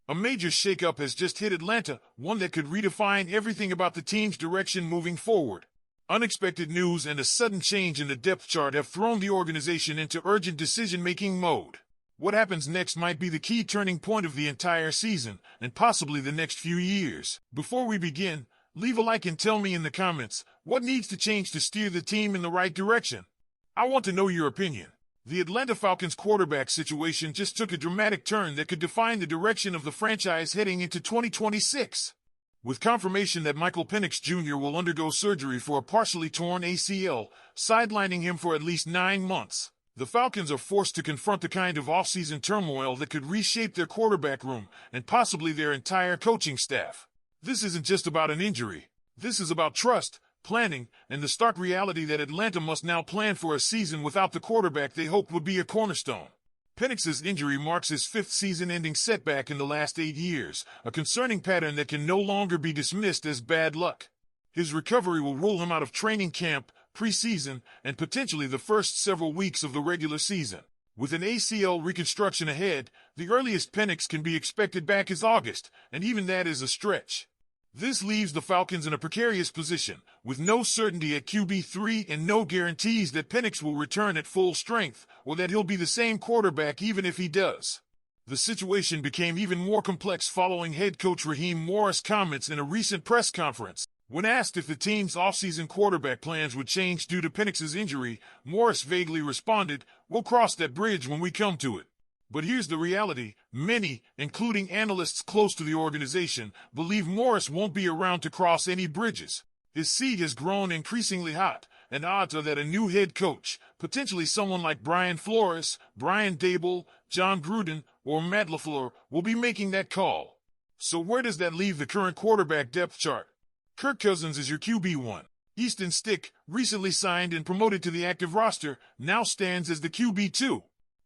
A major shakeup has just hit Atlanta, one that could redefine everything about the team's direction moving forward. Unexpected news and a sudden change in the depth chart have thrown the organization into urgent decision-making mode. What happens next might be the key turning point of the entire season, and possibly the next few years. Before we begin, leave a like and tell me in the comments what needs to change to steer the team in the right direction. I want to know your opinion. The Atlanta Falcons quarterback situation just took a dramatic turn that could define the direction of the franchise heading into 2026. With confirmation that Penix Jr. will undergo surgery for a partially torn ACL, sidelining him for at least 9 months, the Falcons are forced to confront the kind of offseason turmoil that could reshape their quarterback room and possibly their entire coaching staff. This isn't just about an injury. This is about trust, planning, and the stark reality that Atlanta must now plan for a season without the quarterback they hoped would be a cornerstone. Penix's injury marks his 5th season-ending setback in the last 8 years, a concerning pattern that can no longer be dismissed as bad luck. His recovery will rule him out of training camp, preseason, and potentially the first several weeks of the regular season. With an ACL reconstruction ahead, the earliest Penix can be expected back is August, and even that is a stretch. This leaves the Falcons in a precarious position, with no certainty at QB3 and no guarantees that Penix will return at full strength, or that he'll be the same quarterback even if he does. The situation became even more complex following head coach Raheem Morris' comments in a recent press conference. When asked if the team's offseason quarterback plans would change due to Penix's injury, Morris vaguely responded, "We'll cross that bridge when we come to it." But here's the reality. Many, including analysts close to the organization, believe Morris won't be around to cross any bridges. His seat has grown increasingly hot, and odds are that a new head coach, potentially someone like Brian Flores, Brian Daboll, John Gruden, or Matt LaFleur, will be making that call. So where does that leave the current quarterback depth chart? Kirk Cousins is your QB1. Easton Stick, recently signed and promoted to the active roster, now stands as the QB2.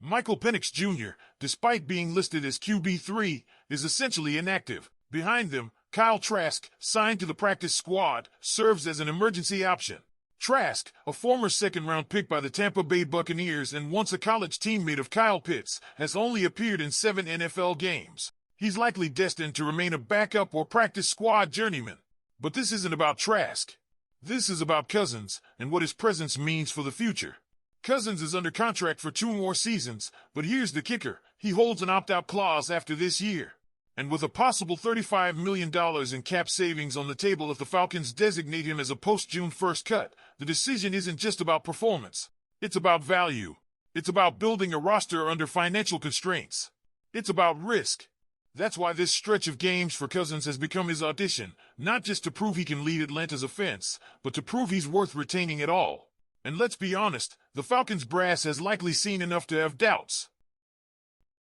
Penix Jr., despite being listed as QB3, is essentially inactive. Behind them, Kyle Trask, signed to the practice squad, serves as an emergency option. Trask, a former second-round pick by the Tampa Bay Buccaneers and once a college teammate of Kyle Pitts, has only appeared in 7 NFL games. He's likely destined to remain a backup or practice squad journeyman. But this isn't about Trask. This is about Cousins and what his presence means for the future. Cousins is under contract for 2 more seasons, but here's the kicker. He holds an opt-out clause after this year. And with a possible $35 million in cap savings on the table if the Falcons designate him as a post-June 1st cut, the decision isn't just about performance. It's about value. It's about building a roster under financial constraints. It's about risk. That's why this stretch of games for Cousins has become his audition, not just to prove he can lead Atlanta's offense, but to prove he's worth retaining at all. And let's be honest, the Falcons brass has likely seen enough to have doubts.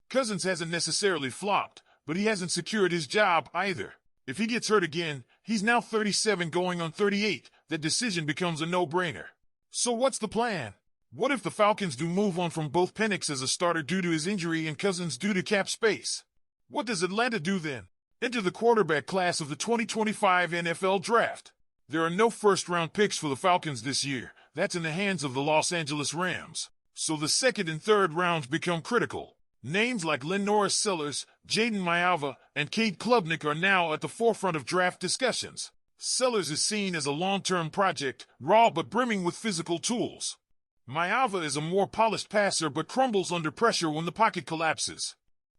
Cousins hasn't necessarily flopped, but he hasn't secured his job either. If he gets hurt again, he's now 37 going on 38. That decision becomes a no-brainer. So what's the plan? What if the Falcons do move on from both Penix as a starter due to his injury and Cousins due to cap space? What does Atlanta do then? Enter the quarterback class of the 2025 NFL Draft. There are no first-round picks for the Falcons this year. That's in the hands of the Los Angeles Rams. So the second and third rounds become critical. Names like Lenora Sellers, Jaden Maiava, and Cade Klubnik are now at the forefront of draft discussions. Sellers is seen as a long-term project, raw but brimming with physical tools. Maiava is a more polished passer but crumbles under pressure when the pocket collapses.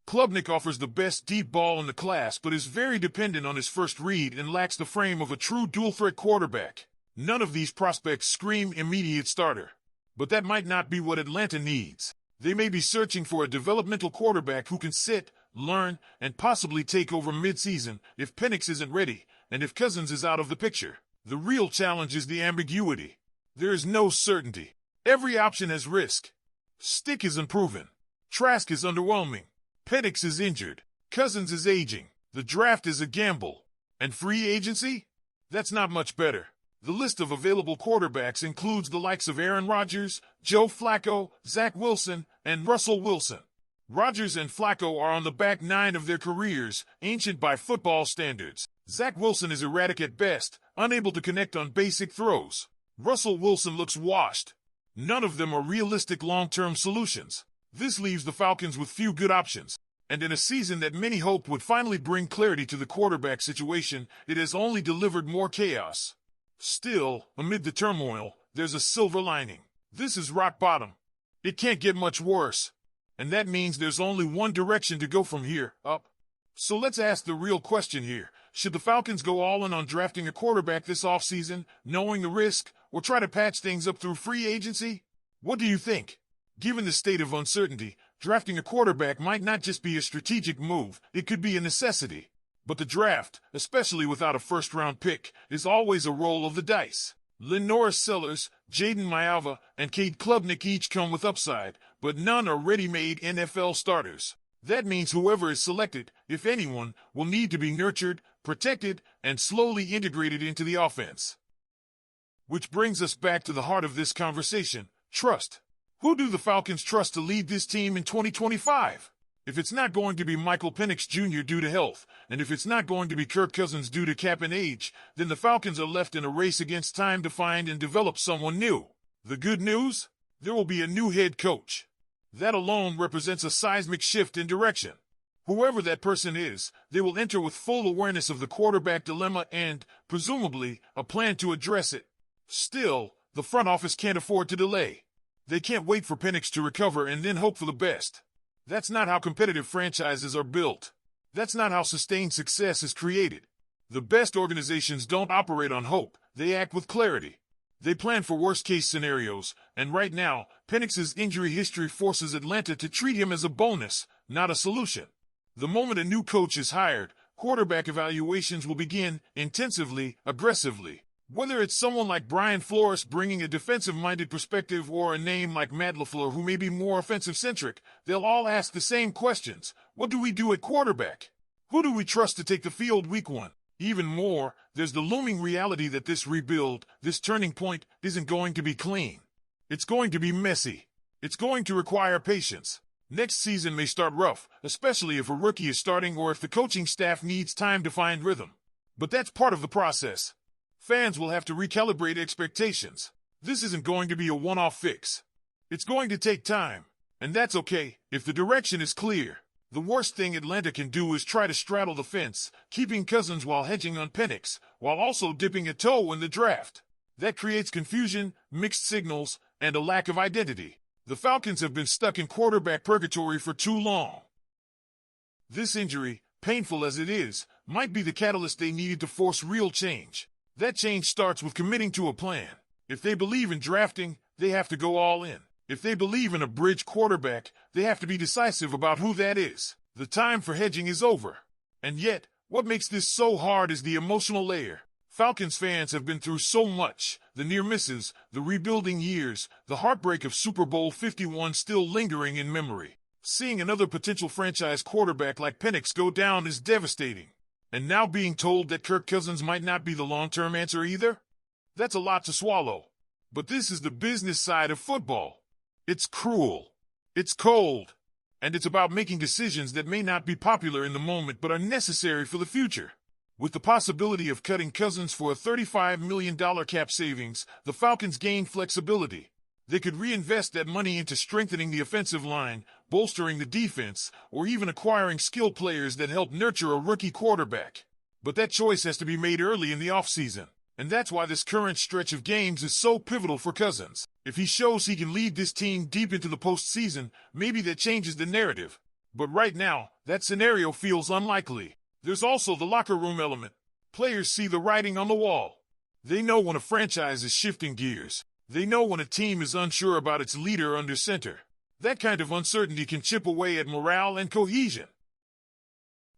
Klubnik offers the best deep ball in the class but is very dependent on his first read and lacks the frame of a true dual-threat quarterback. None of these prospects scream immediate starter. But that might not be what Atlanta needs. They may be searching for a developmental quarterback who can sit, learn, and possibly take over mid-season if Penix isn't ready, and if Cousins is out of the picture. The real challenge is the ambiguity. There is no certainty. Every option has risk. Stick is unproven. Trask is underwhelming. Penix is injured. Cousins is aging. The draft is a gamble. And free agency? That's not much better. The list of available quarterbacks includes the likes of Aaron Rodgers, Joe Flacco, Zach Wilson, and Russell Wilson. Rodgers and Flacco are on the back 9 of their careers, ancient by football standards. Zach Wilson is erratic at best, unable to connect on basic throws. Russell Wilson looks washed. None of them are realistic long-term solutions. This leaves the Falcons with few good options. And in a season that many hoped would finally bring clarity to the quarterback situation, it has only delivered more chaos. Still, amid the turmoil, there's a silver lining. This is rock bottom. It can't get much worse. And that means there's only one direction to go from here, up. So let's ask the real question here. Should the Falcons go all in on drafting a quarterback this offseason, knowing the risk, or try to patch things up through free agency? What do you think? Given the state of uncertainty, drafting a quarterback might not just be a strategic move, it could be a necessity. But the draft, especially without a first-round pick, is always a roll of the dice. Norris Sellers, Jaden Maiava, and Cade Klubnik each come with upside, but none are ready-made NFL starters. That means whoever is selected, if anyone, will need to be nurtured, protected, and slowly integrated into the offense. Which brings us back to the heart of this conversation, trust. Who do the Falcons trust to lead this team in 2025? If it's not going to be Michael Penix Jr. due to health, and if it's not going to be Kirk Cousins due to cap and age, then the Falcons are left in a race against time to find and develop someone new. The good news? There will be a new head coach. That alone represents a seismic shift in direction. Whoever that person is, they will enter with full awareness of the quarterback dilemma and, presumably, a plan to address it. Still, the front office can't afford to delay. They can't wait for Penix to recover and then hope for the best. That's not how competitive franchises are built. That's not how sustained success is created. The best organizations don't operate on hope, they act with clarity. They plan for worst-case scenarios, and right now, Penix's injury history forces Atlanta to treat him as a bonus, not a solution. The moment a new coach is hired, quarterback evaluations will begin intensively, aggressively. Whether it's someone like Brian Flores bringing a defensive-minded perspective or a name like Matt LaFleur who may be more offensive-centric, they'll all ask the same questions. What do we do at quarterback? Who do we trust to take the field week one? Even more, there's the looming reality that this rebuild, this turning point, isn't going to be clean. It's going to be messy. It's going to require patience. Next season may start rough, especially if a rookie is starting or if the coaching staff needs time to find rhythm. But that's part of the process. Fans will have to recalibrate expectations. This isn't going to be a one-off fix. It's going to take time, and that's okay if the direction is clear. The worst thing Atlanta can do is try to straddle the fence, keeping Cousins while hedging on Penix, while also dipping a toe in the draft. That creates confusion, mixed signals, and a lack of identity. The Falcons have been stuck in quarterback purgatory for too long. This injury, painful as it is, might be the catalyst they needed to force real change. That change starts with committing to a plan. If they believe in drafting, they have to go all in. If they believe in a bridge quarterback, they have to be decisive about who that is. The time for hedging is over. And yet, what makes this so hard is the emotional layer. Falcons fans have been through so much, the near misses, the rebuilding years, the heartbreak of Super Bowl 51 still lingering in memory. Seeing another potential franchise quarterback like Penix go down is devastating. And now being told that Kirk Cousins might not be the long-term answer either? That's a lot to swallow. But this is the business side of football. It's cruel. It's cold. And it's about making decisions that may not be popular in the moment but are necessary for the future. With the possibility of cutting Cousins for a $35 million cap savings, the Falcons gain flexibility. They could reinvest that money into strengthening the offensive line, bolstering the defense, or even acquiring skilled players that help nurture a rookie quarterback. But that choice has to be made early in the offseason. And that's why this current stretch of games is so pivotal for Cousins. If he shows he can lead this team deep into the postseason, maybe that changes the narrative. But right now, that scenario feels unlikely. There's also the locker room element. Players see the writing on the wall. They know when a franchise is shifting gears. They know when a team is unsure about its leader under center. That kind of uncertainty can chip away at morale and cohesion.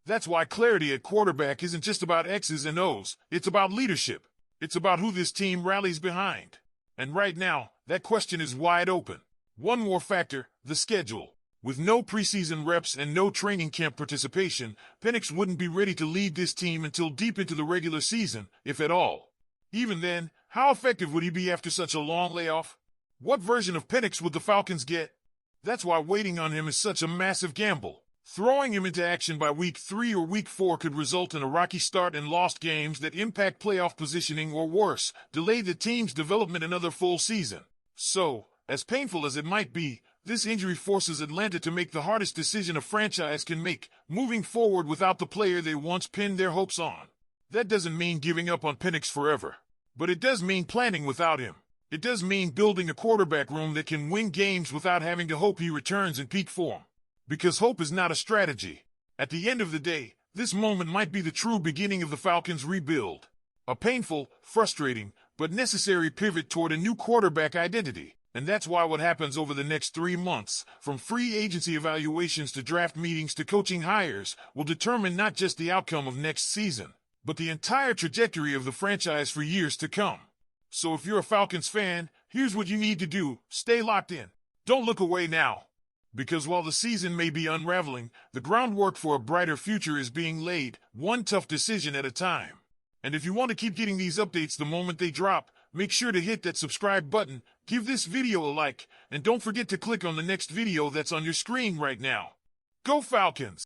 That's why clarity at quarterback isn't just about X's and O's. It's about leadership. It's about who this team rallies behind. And right now, that question is wide open. One more factor, the schedule. With no preseason reps and no training camp participation, Penix wouldn't be ready to lead this team until deep into the regular season, if at all. Even then, how effective would he be after such a long layoff? What version of Penix would the Falcons get? That's why waiting on him is such a massive gamble. Throwing him into action by week 3 or week 4 could result in a rocky start and lost games that impact playoff positioning or worse, delay the team's development another full season. So, as painful as it might be, This injury forces Atlanta to make the hardest decision a franchise can make, moving forward without the player they once pinned their hopes on. That doesn't mean giving up on Penix forever, but it does mean planning without him. It does mean building a quarterback room that can win games without having to hope he returns in peak form. Because hope is not a strategy. At the end of the day, this moment might be the true beginning of the Falcons' rebuild. A painful, frustrating, but necessary pivot toward a new quarterback identity. And that's why what happens over the next 3 months, from free agency evaluations to draft meetings to coaching hires, will determine not just the outcome of next season, but the entire trajectory of the franchise for years to come. So if you're a Falcons fan, here's what you need to do. Stay locked in. Don't look away now. Because while the season may be unraveling, the groundwork for a brighter future is being laid, one tough decision at a time. And if you want to keep getting these updates the moment they drop, make sure to hit that subscribe button, give this video a like, and don't forget to click on the next video that's on your screen right now. Go Falcons!